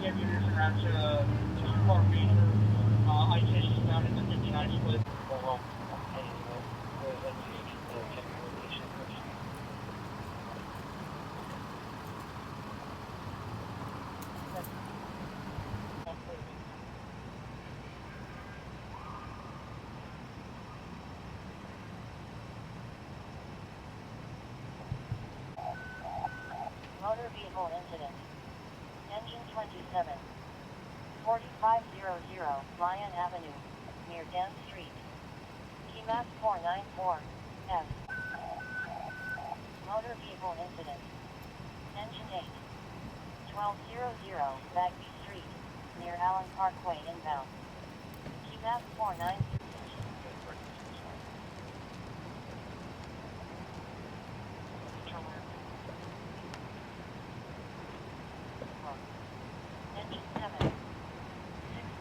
get units around to 2-car major ice issues found in the 59 split. Well, Motor vehicle incident. Engine 27. 4500 Lyon Avenue, near Dan Street. Key map 494, F. Motor vehicle incident. Engine 8. 1200 Bagby Street, near Allen Parkway inbound. Key map 493. Engine 7.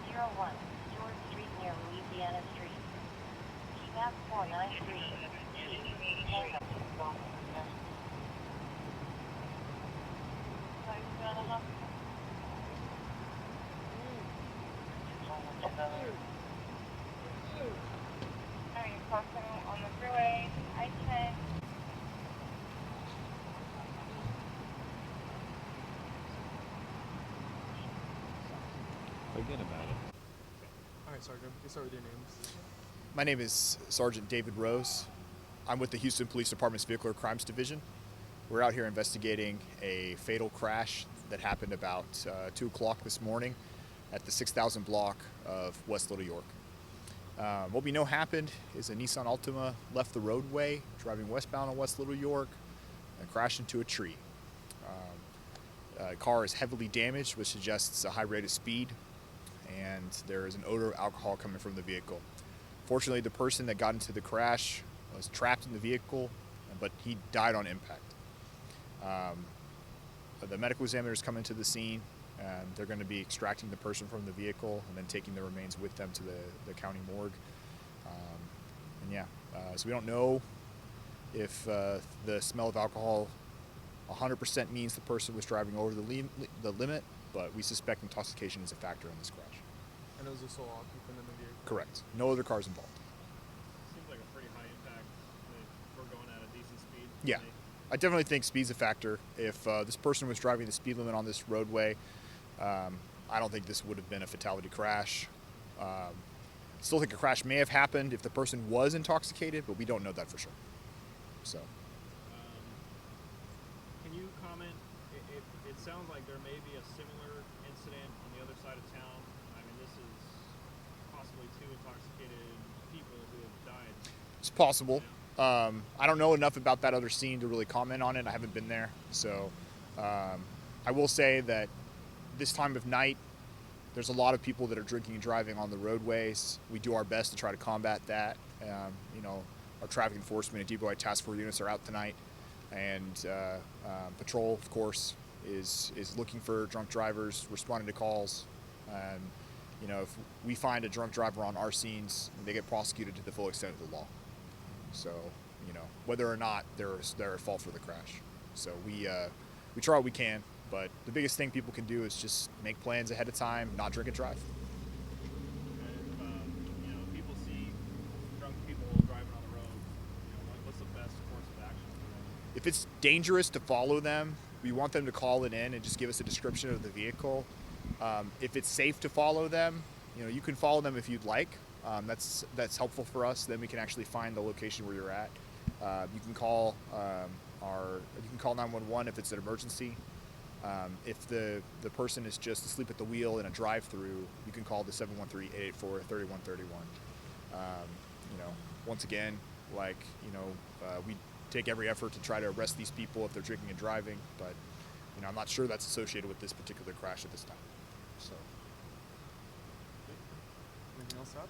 601, Stewart Street near Louisiana Street. Key map 493, G, Tango. Are you crossing on the freeway, I-10? Forget about it. All right, Sergeant. You start with your names. My name is Sergeant David Rose. I'm with the Houston Police Department's Vehicular Crimes Division. We're out here investigating a fatal crash that happened about 2 o'clock this morning at the 6000 block of West Little York. What we know happened is a Nissan Altima left the roadway driving westbound on West Little York and crashed into a tree. The car is heavily damaged, which suggests a high rate of speed, and there is an odor of alcohol coming from the vehicle. Fortunately, the person that got into the crash was trapped in the vehicle, but he died on impact. The medical examiners come into the scene, and they're going to be extracting the person from the vehicle and then taking the remains with them to the county morgue. So we don't know if the smell of alcohol 100% means the person was driving over the limit, but we suspect intoxication is a factor in this crash. And it was the sole occupant in the vehicle. Correct. No other cars involved. Seems like a pretty high impact if we're going at a decent speed. Yeah. I definitely think speed's a factor. If this person was driving the speed limit on this roadway, I don't think this would have been a fatality crash. Still think a crash may have happened if the person was intoxicated, but we don't know that for sure. So. Can you comment? It sounds like there may be a similar incident on the other side of town. I mean, this is possibly 2 intoxicated people who have died. It's possible. I don't know enough about that other scene to really comment on it. I haven't been there. So I will say that this time of night, there's a lot of people that are drinking and driving on the roadways. We do our best to try to combat that. Our traffic enforcement and DWI task force units are out tonight. And patrol, of course, is looking for drunk drivers, responding to calls. If we find a drunk driver on our scenes, they get prosecuted to the full extent of the law. So, whether or not they're at fault for the crash. So we try what we can, but the biggest thing people can do is just make plans ahead of time, not drink and drive. If people see drunk people driving on the road, what's the best course of action for them? If it's dangerous to follow them, we want them to call it in and just give us a description of the vehicle. If it's safe to follow them, you can follow them if you'd like. That's helpful for us. Then we can actually find the location where you're at. You can call 911 if it's an emergency. If the person is just asleep at the wheel in a drive-through, you can call the 713-884-3131. Once again, we take every effort to try to arrest these people if they're drinking and driving, but I'm not sure that's associated with this particular crash at this time. So. Anything else up?